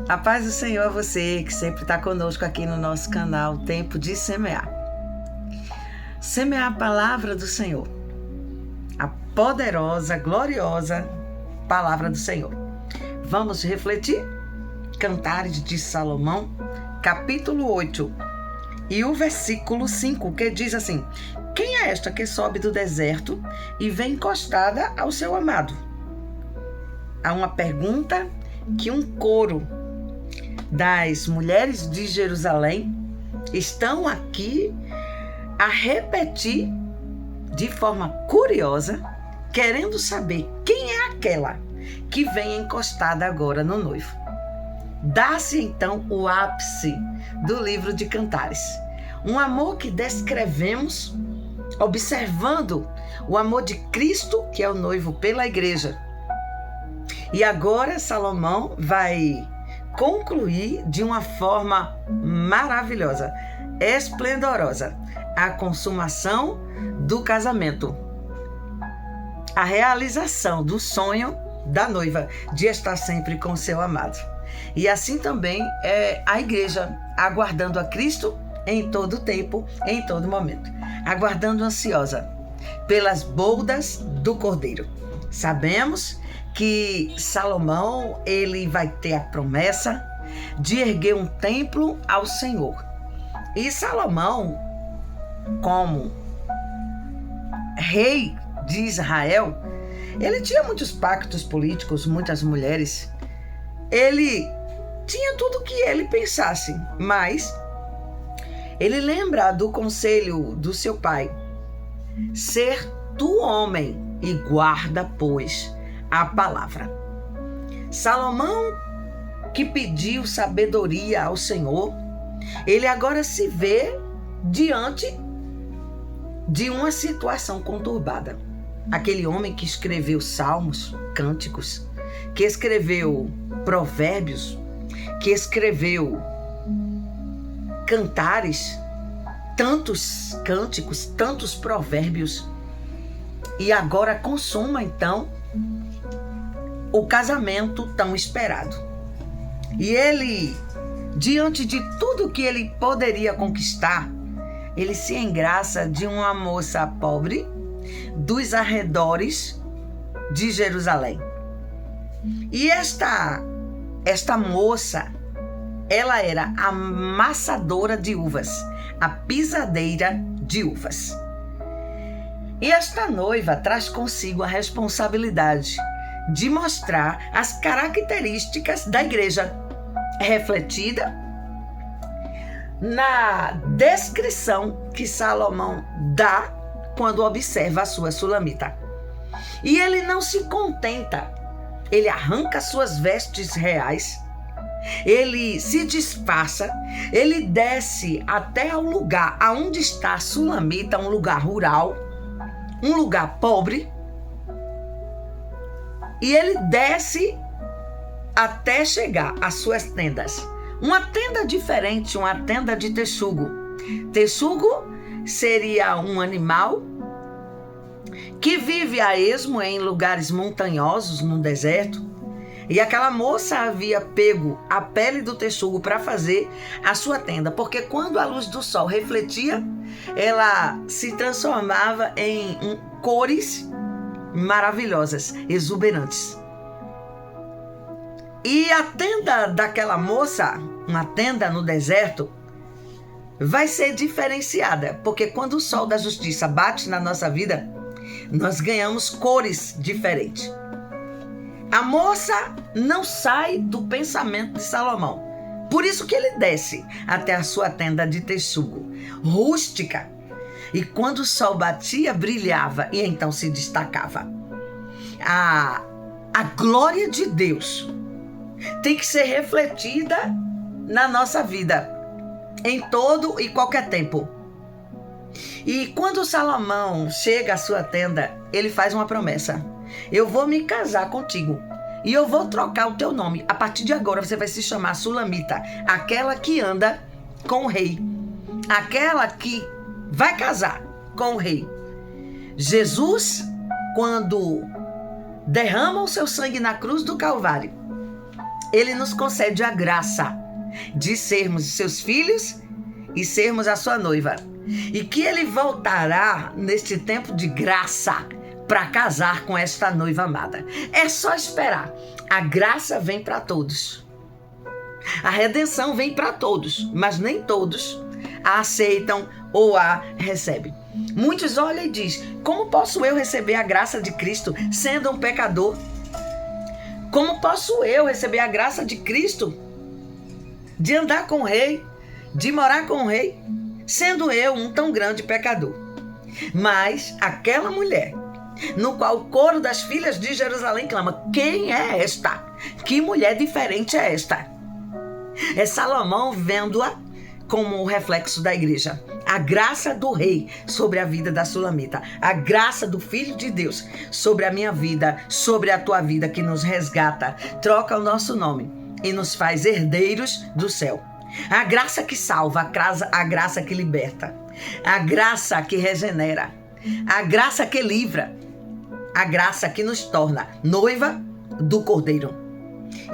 A paz do Senhor a você que sempre está conosco aqui no nosso canal Tempo de Semear. Semear a palavra do Senhor, a poderosa, gloriosa palavra do Senhor. Vamos refletir? Cantares de Salomão, capítulo 8, e o versículo 5, que diz assim: quem é esta que sobe do deserto e vem encostada ao seu amado? Há uma pergunta que um coro das mulheres de Jerusalém estão aqui a repetir de forma curiosa, querendo saber quem é aquela que vem encostada agora no noivo. Dá-se então o ápice do livro de Cantares. Um amor que descrevemos observando o amor de Cristo, que é o noivo, pela igreja. E agora Salomão vai concluir de uma forma maravilhosa, esplendorosa, a consumação do casamento, a realização do sonho da noiva de estar sempre com seu amado. E assim também é a igreja, aguardando a Cristo em todo tempo, em todo momento, aguardando ansiosa pelas bodas do Cordeiro. Sabemos que Salomão, ele vai ter a promessa de erguer um templo ao Senhor. E Salomão, como rei de Israel, ele tinha muitos pactos políticos, muitas mulheres. Ele tinha tudo o que ele pensasse, mas ele lembra do conselho do seu pai: ser tu homem e guarda, pois, a palavra. Salomão, que pediu sabedoria ao Senhor, ele agora se vê diante de uma situação conturbada. Aquele homem que escreveu salmos, cânticos, que escreveu provérbios, que escreveu cantares, tantos cânticos, tantos provérbios, e agora consuma então o casamento tão esperado. E ele, diante de tudo que ele poderia conquistar, ele se engraça de uma moça pobre dos arredores de Jerusalém. E esta moça, ela era a amassadora de uvas, a pisadeira de uvas. E esta noiva traz consigo a responsabilidade de mostrar as características da igreja, refletida na descrição que Salomão dá quando observa a sua sulamita. E ele não se contenta, ele arranca suas vestes reais, ele se disfarça, ele desce até o lugar aonde está a sulamita, um lugar rural, um lugar pobre, e ele desce até chegar às suas tendas. Uma tenda diferente, uma tenda de texugo. Texugo seria um animal que vive a esmo em lugares montanhosos, no deserto. E aquela moça havia pego a pele do texugo para fazer a sua tenda, porque quando a luz do sol refletia, ela se transformava em cores maravilhosas, exuberantes. E a tenda daquela moça, uma tenda no deserto, vai ser diferenciada, porque quando o sol da justiça bate na nossa vida, nós ganhamos cores diferentes. A moça não sai do pensamento de Salomão. Por isso que ele desce até a sua tenda de texugo, rústica. E quando o sol batia, brilhava e então se destacava. A glória de Deus tem que ser refletida na nossa vida, em todo e qualquer tempo. E quando Salomão chega à sua tenda, ele faz uma promessa: eu vou me casar contigo e eu vou trocar o teu nome. A partir de agora você vai se chamar Sulamita, aquela que anda com o rei, aquela que vai casar com o rei. Jesus, quando derrama o seu sangue na cruz do Calvário, Ele nos concede a graça de sermos seus filhos e sermos a sua noiva. E que ele voltará neste tempo de graça para casar com esta noiva amada. É só esperar. A graça vem para todos. A redenção vem para todos, mas nem todos a aceitam ou a recebem. Muitos olham e dizem: como posso eu receber a graça de Cristo sendo um pecador? Como posso eu receber a graça de Cristo de andar com o rei, de morar com o rei, sendo eu um tão grande pecador? Mas aquela mulher, no qual o coro das filhas de Jerusalém clama: quem é esta? Que mulher diferente é esta? É Salomão vendo-a como o reflexo da igreja. A graça do rei sobre a vida da sulamita. A graça do Filho de Deus sobre a minha vida, sobre a tua vida, que nos resgata, troca o nosso nome e nos faz herdeiros do céu. A graça que salva, a graça que liberta, a graça que regenera, a graça que livra, a graça que nos torna noiva do Cordeiro.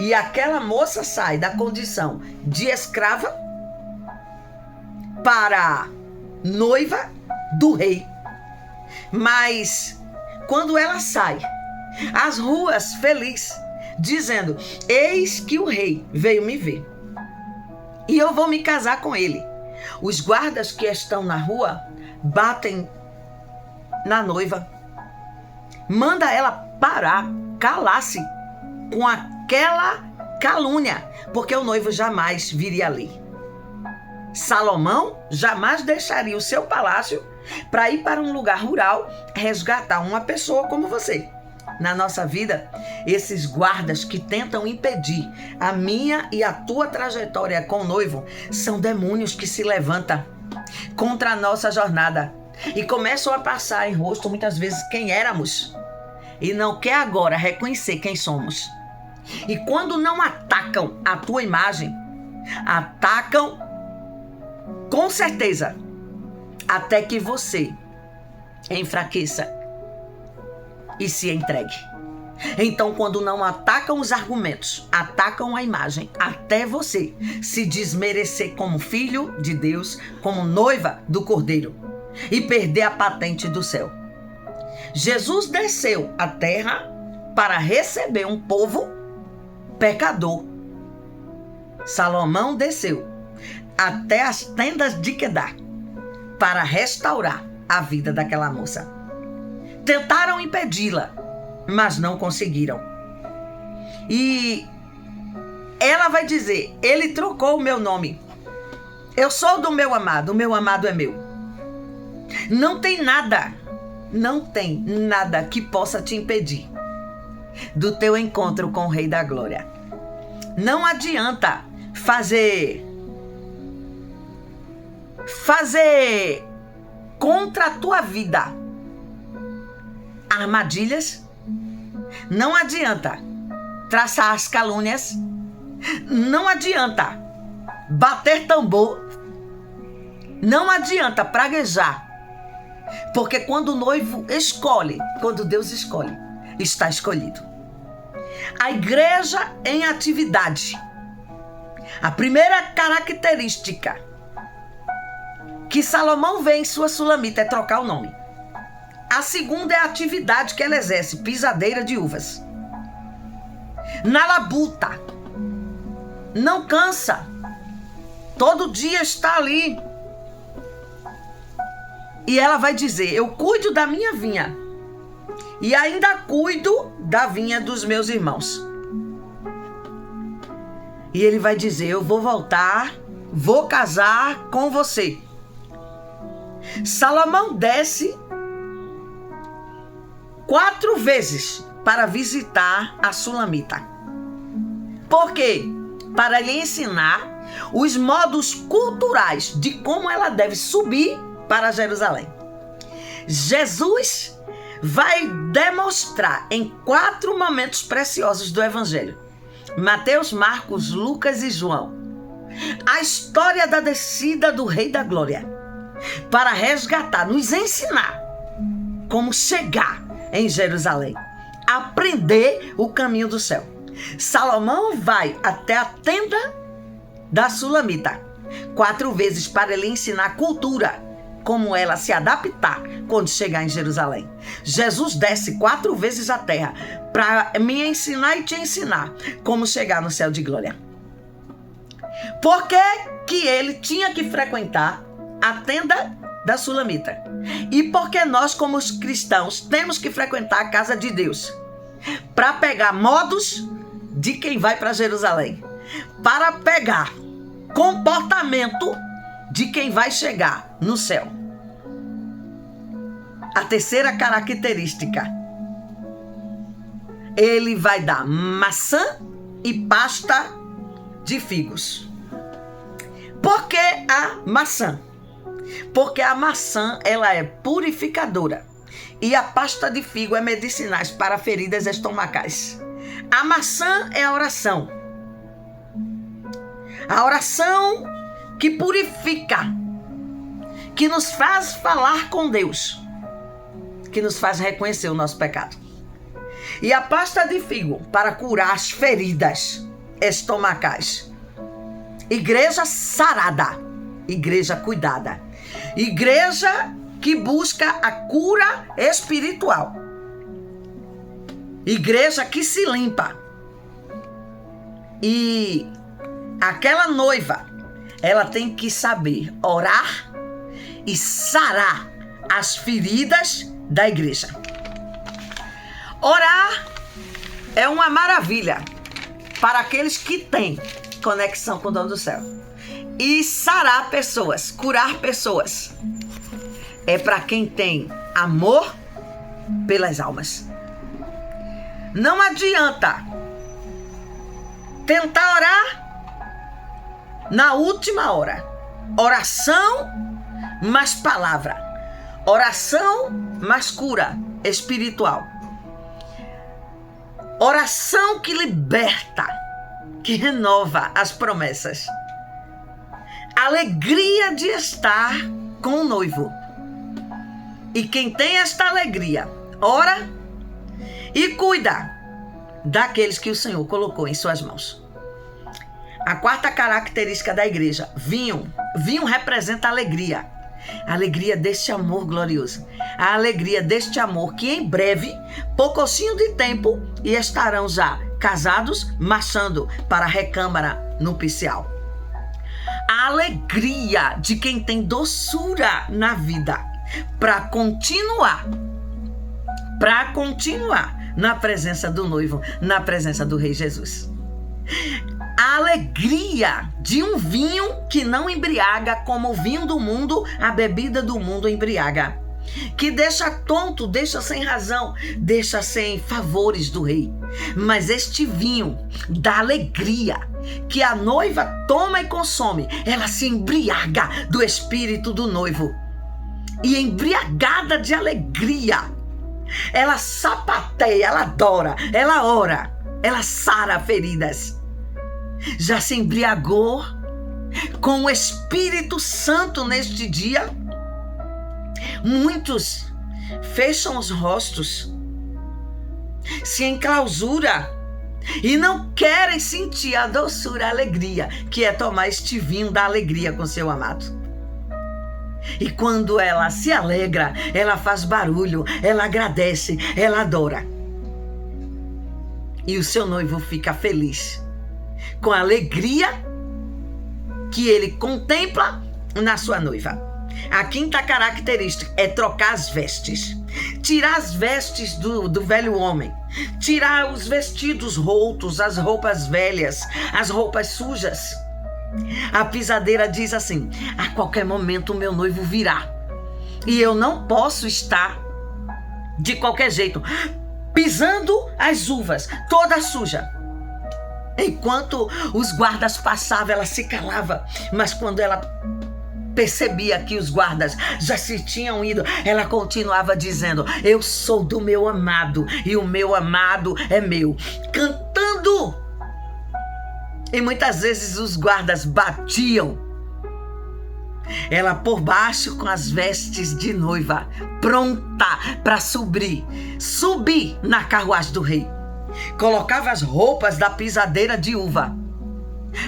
E aquela moça sai da condição de escrava para noiva do rei. Mas quando ela sai às ruas feliz, dizendo: eis que o rei veio me ver e eu vou me casar com ele, os guardas que estão na rua batem na noiva, manda ela parar, calar-se com aquela calúnia, porque o noivo jamais viria ali. Salomão jamais deixaria o seu palácio para ir para um lugar rural resgatar uma pessoa como você. Na nossa vida, esses guardas que tentam impedir a minha e a tua trajetória com o noivo são demônios que se levantam contra a nossa jornada e começam a passar em rosto muitas vezes quem éramos e não quer agora reconhecer quem somos. E quando não atacam a tua imagem, atacam com certeza até que você enfraqueça e se entregue. Então, quando não atacam os argumentos, atacam a imagem, até você se desmerecer como filho de Deus, como noiva do Cordeiro e perder a patente do céu. Jesus desceu à terra para receber um povo pecador. Salomão desceu até as tendas de Quedar para restaurar a vida daquela moça. Tentaram impedi-la, mas não conseguiram. E ela vai dizer: ele trocou o meu nome. Eu sou do meu amado, o meu amado é meu. Não tem nada que possa te impedir do teu encontro com o Rei da Glória. Não adianta fazer contra a tua vida armadilhas. Não adianta traçar as calúnias. Não adianta bater tambor. Não adianta praguejar. Porque quando o noivo escolhe, quando Deus escolhe, está escolhido. A igreja em atividade. A primeira característica que Salomão vê em sua sulamita é trocar o nome. A segunda é a atividade que ela exerce, pisadeira de uvas. Na labuta. Não cansa. Todo dia está ali. E ela vai dizer: eu cuido da minha vinha e ainda cuido da vinha dos meus irmãos. E ele vai dizer: eu vou voltar, vou casar com você. Salomão desce 4 vezes para visitar a sulamita. Por quê? Para lhe ensinar os modos culturais de como ela deve subir para Jerusalém. Jesus vai demonstrar em 4 momentos preciosos do Evangelho: Mateus, Marcos, Lucas e João, a história da descida do Rei da Glória, para resgatar, nos ensinar como chegar em Jerusalém, aprender o caminho do céu. Salomão vai até a tenda da Sulamita 4 vezes para lhe ensinar a cultura, como ela se adaptar quando chegar em Jerusalém. Jesus desce 4 vezes a terra para me ensinar e te ensinar como chegar no céu de glória. Por que ele tinha que frequentar a tenda da Sulamita? E por que nós, como os cristãos, temos que frequentar a casa de Deus? Para pegar modos de quem vai para Jerusalém. Para pegar comportamento de quem vai chegar no céu. A terceira característica. Ele vai dar maçã e pasta de figos. Por que a maçã? Porque a maçã, ela é purificadora. E a pasta de figo é medicinais para feridas estomacais. A maçã é a oração. A oração que purifica, que nos faz falar com Deus, que nos faz reconhecer o nosso pecado. E a pasta de figo para curar as feridas estomacais. Igreja sarada, igreja cuidada, igreja que busca a cura espiritual, igreja que se limpa. E aquela noiva, ela tem que saber orar e sarar as feridas da igreja. Orar é uma maravilha para aqueles que têm conexão com o dono do céu. E sarar pessoas, curar pessoas, é para quem tem amor pelas almas. Não adianta tentar orar na última hora. Oração mais palavra. Oração mais cura espiritual. Oração que liberta, que renova as promessas. Alegria de estar com o noivo. E quem tem esta alegria, ora e cuida daqueles que o Senhor colocou em suas mãos. A quarta característica da igreja, vinho. Vinho representa alegria. A alegria deste amor glorioso. A alegria deste amor que em breve, pouquinho de tempo, e estarão já casados, marchando para a recâmara nupcial. A alegria de quem tem doçura na vida para continuar na presença do noivo, na presença do Rei Jesus. A alegria de um vinho que não embriaga como o vinho do mundo, a bebida do mundo embriaga. Que deixa tonto, deixa sem razão, deixa sem favores do rei. Mas este vinho da alegria que a noiva toma e consome, ela se embriaga do espírito do noivo. E embriagada de alegria, ela sapateia, ela adora, ela ora, ela sara feridas. Já se embriagou com o Espírito Santo neste dia? Muitos fecham os rostos, se enclausura e não querem sentir a doçura, a alegria, que é tomar este vinho da alegria com seu amado. E quando ela se alegra, ela faz barulho, ela agradece, ela adora. E o seu noivo fica feliz com a alegria que ele contempla na sua noiva. A quinta característica é trocar as vestes. Tirar as vestes do velho homem. Tirar os vestidos rotos, as roupas velhas, as roupas sujas. A pisadeira diz assim: a qualquer momento o meu noivo virá. E eu não posso estar de qualquer jeito pisando as uvas, toda suja. Enquanto os guardas passavam, ela se calava. Mas quando ela percebia que os guardas já se tinham ido, ela continuava dizendo: eu sou do meu amado e o meu amado é meu. Cantando. E muitas vezes os guardas batiam ela por baixo com as vestes de noiva, pronta para subir na carruagem do rei. colocava as roupas da pisadeira de uva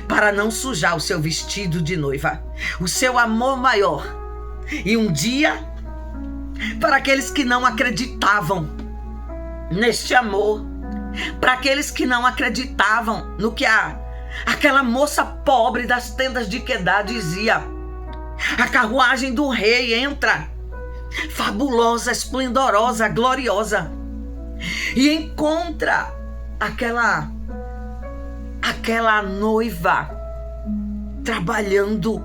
para não sujar o seu vestido de noiva, o seu amor maior. E um dia, para aqueles que não acreditavam neste amor, para aqueles que não acreditavam no que aquela moça pobre das tendas de Quedar dizia, a carruagem do rei entra, fabulosa, esplendorosa, gloriosa, e encontra aquela noiva trabalhando,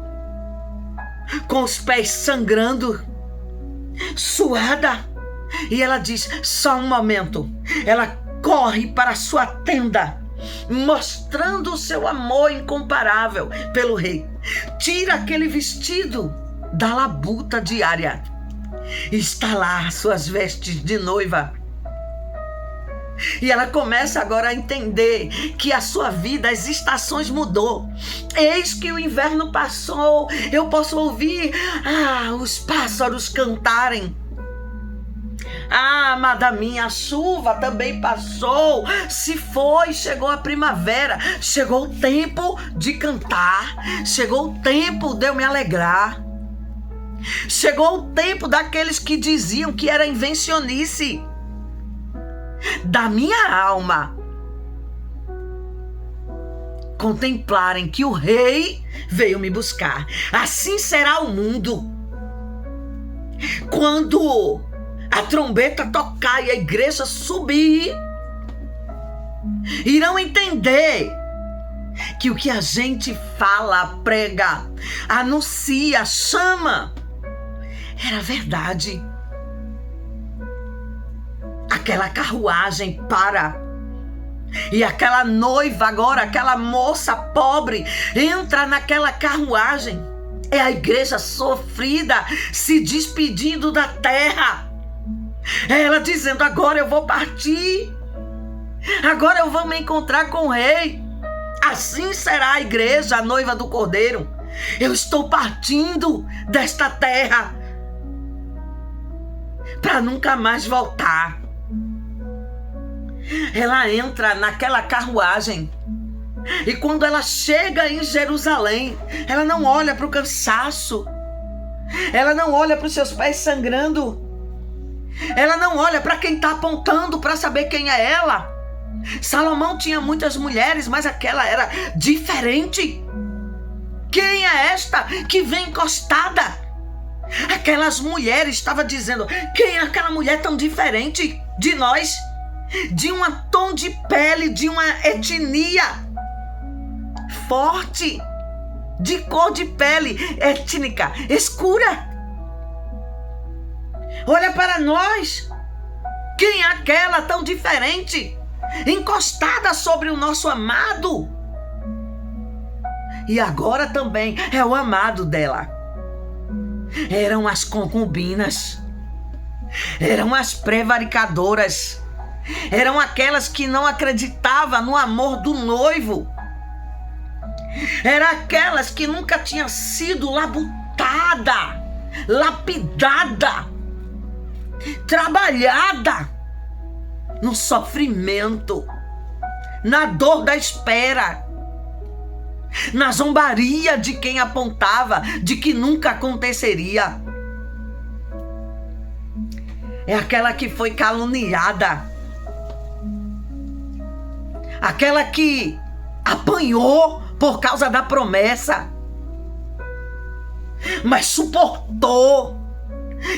com os pés sangrando, suada, e ela diz, só um momento. Ela corre para a sua tenda, mostrando o seu amor incomparável pelo rei. Tira aquele vestido da labuta diária, está lá as suas vestes de noiva. E ela começa agora a entender que a sua vida, as estações mudou. Eis que o inverno passou, eu posso ouvir os pássaros cantarem. Amada minha, a chuva também passou, se foi, chegou a primavera, chegou o tempo de cantar, chegou o tempo de eu me alegrar, chegou o tempo daqueles que diziam que era invencionice da minha alma contemplarem que o rei veio me buscar. Assim será o mundo quando a trombeta tocar e a igreja subir. Irão entender que o que a gente fala, prega, anuncia, chama, era verdade. Aquela carruagem para, e aquela noiva agora, aquela moça pobre, entra naquela carruagem. É a igreja sofrida se despedindo da terra. É ela dizendo, agora eu vou partir, agora eu vou me encontrar com o rei. Assim será a igreja, a noiva do Cordeiro. Eu estou partindo desta terra para nunca mais voltar. Ela entra naquela carruagem, e quando ela chega em Jerusalém, ela não olha para o cansaço, ela não olha para os seus pés sangrando, ela não olha para quem está apontando para saber quem é ela. Salomão tinha muitas mulheres, mas aquela era diferente. Quem é esta que vem encostada? Aquelas mulheres estavam dizendo, quem é aquela mulher tão diferente de nós? De um tom de pele, de uma etnia forte, de cor de pele étnica, escura. Olha para nós, quem é aquela tão diferente, encostada sobre o nosso amado? E agora também é o amado dela. Eram as concubinas, eram as prevaricadoras, eram aquelas que não acreditavam no amor do noivo. Eram aquelas que nunca tinham sido labutada, lapidada, trabalhada no sofrimento, na dor da espera, na zombaria de quem apontava de que nunca aconteceria. É aquela que foi caluniada, aquela que apanhou por causa da promessa, mas suportou,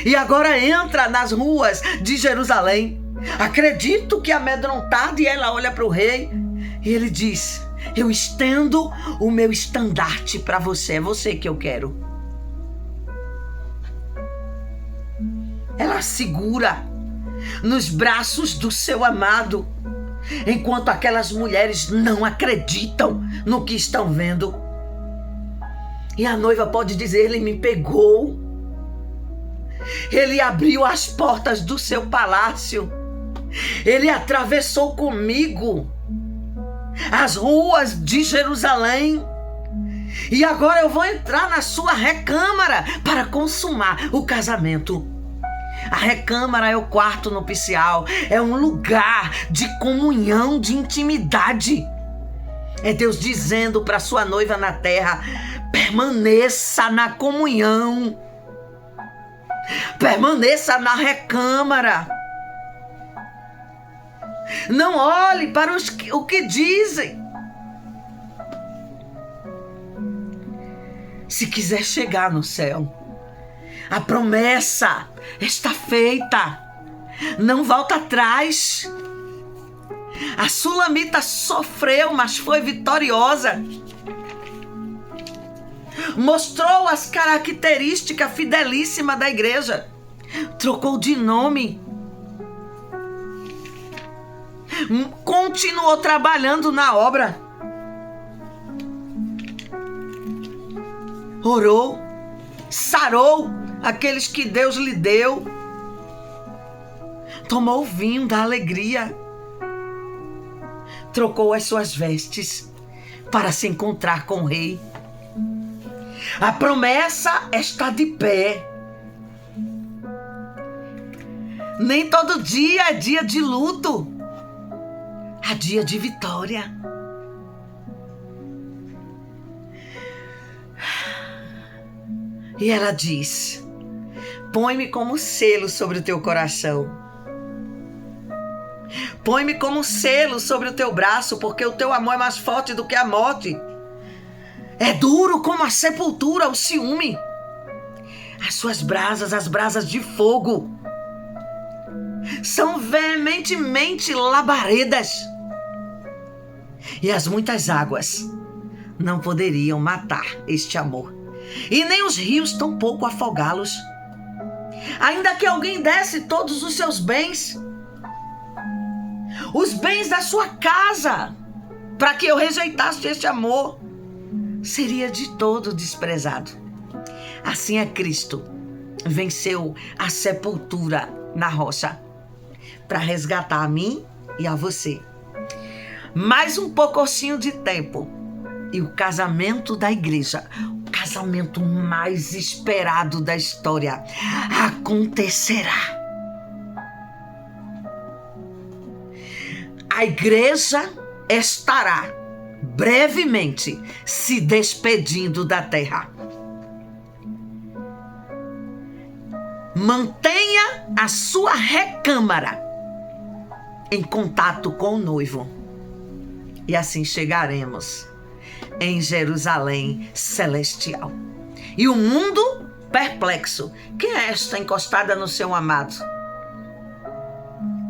e agora entra nas ruas de Jerusalém. Acredito que amedrontada, e ela olha para o rei e ele diz, eu estendo o meu estandarte para você, é você que eu quero. Ela segura nos braços do seu amado, enquanto aquelas mulheres não acreditam no que estão vendo. E a noiva pode dizer, ele me pegou, ele abriu as portas do seu palácio, ele atravessou comigo as ruas de Jerusalém, e agora eu vou entrar na sua recâmara para consumar o casamento. A recâmara é o quarto nupcial, é um lugar de comunhão, de intimidade. É Deus dizendo para sua noiva na terra: permaneça na comunhão, permaneça na recâmara. Não olhe para o que dizem. Se quiser chegar no céu, a promessa está feita. Não volta atrás. A sulamita sofreu, mas foi vitoriosa. Mostrou as características fidelíssimas da igreja. Trocou de nome. Continuou trabalhando na obra. Orou, sarou aqueles que Deus lhe deu. Tomou o vinho da alegria. Trocou as suas vestes para se encontrar com o rei. A promessa está de pé. Nem todo dia é dia de luto. Há dia de vitória. E ela diz: põe-me como selo sobre o teu coração. Põe-me como selo sobre o teu braço, porque o teu amor é mais forte do que a morte. É duro como a sepultura, o ciúme. As suas brasas, as brasas de fogo, são veementemente labaredas. E as muitas águas não poderiam matar este amor. E nem os rios tampouco afogá-los. Ainda que alguém desse todos os seus bens, os bens da sua casa, para que eu rejeitasse este amor, seria de todo desprezado. Assim é Cristo. Venceu a sepultura na rocha para resgatar a mim e a você. Mais um pouquinho de tempo e o casamento da igreja, o casamento mais esperado da história, acontecerá. A igreja estará brevemente se despedindo da terra. Mantenha a sua recâmara em contato com o noivo. E assim chegaremos em Jerusalém celestial. E o mundo perplexo. Quem é esta encostada no seu amado?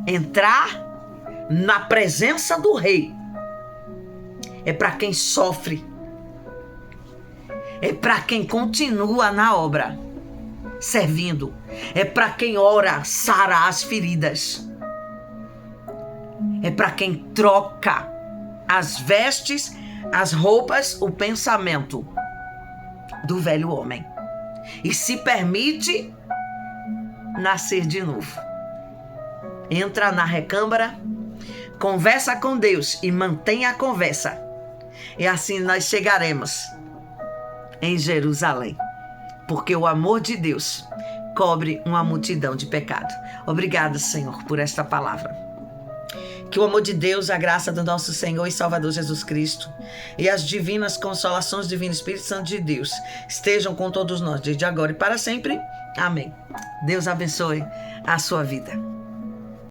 Entrar na presença do rei é para quem sofre. É para quem continua na obra, servindo. É para quem ora, sara as feridas. É para quem troca as vestes, as roupas, o pensamento do velho homem e se permite nascer de novo. Entra na recâmara, conversa com Deus e mantenha a conversa. E assim nós chegaremos em Jerusalém, porque o amor de Deus cobre uma multidão de pecado. Obrigada, Senhor, por esta palavra. Que o amor de Deus, a graça do nosso Senhor e Salvador Jesus Cristo e as divinas consolações do Divino Espírito Santo de Deus estejam com todos nós, desde agora e para sempre. Amém. Deus abençoe a sua vida.